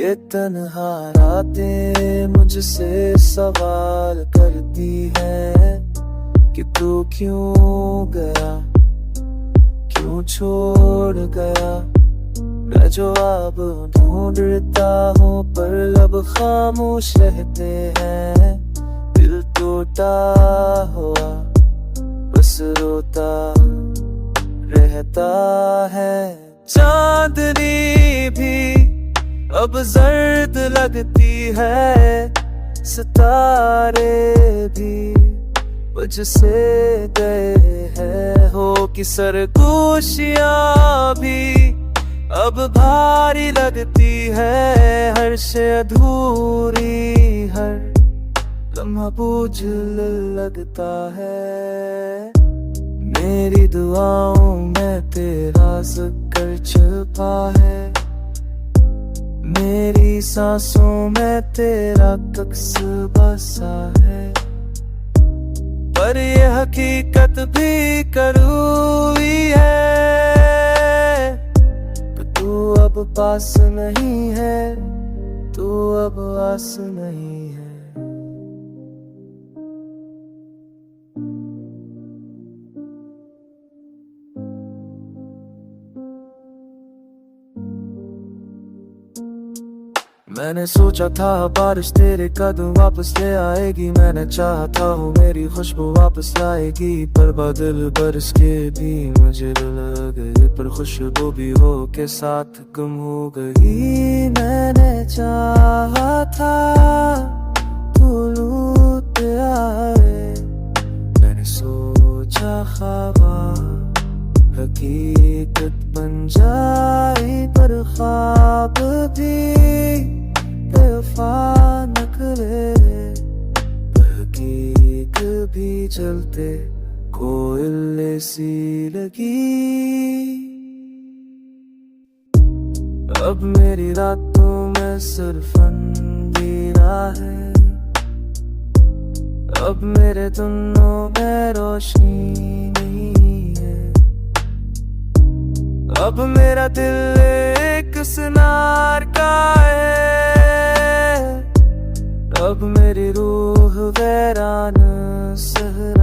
ये तन्हा रातें मुझसे सवाल करती हैं कि तू क्यों गया, क्यों छोड़ गया। मैं जवाब ढूंढता हूँ पर लब खामोश रहते हैं। दिल टूटा हुआ बस रोता रहता है। चांदनी भी अब जर्द लगती है, सितारे भी वजह से गए हैं। हो कि सरगोशियां भी अब भारी लगती है। हर से अधूरी हर लम्हा बोझ लगता है। मेरी दुआओं में तेरा जिक्र छुपा है, मेरी सांसों में तेरा तक्स बसा है। पर ये हकीकत भी कड़वी है कि तू अब पास नहीं है, तू अब आस नहीं है। मैंने सोचा था बारिश तेरे कदम वापस ले आएगी। मैंने चाहा था वो मेरी खुशबू वापस लाएगी। पर बादल बरस के भी मुझे रुला गए, पर खुशबू भी हो के साथ गुम हो गई। मैंने चाहा था तू लौट आए, मैंने सोचा ख्वाबा हकीकत बन जाए। पर ख्वाब भी बेवफा निकले, हकीक भी चलते कोयले सी लगी। अब मेरी रातों में सिर्फ अंधेरा है, अब मेरे दिनों में रोशनी नहीं है। अब मेरा दिल एक सुनार का है, अब मेरी रूह वैरान सहरा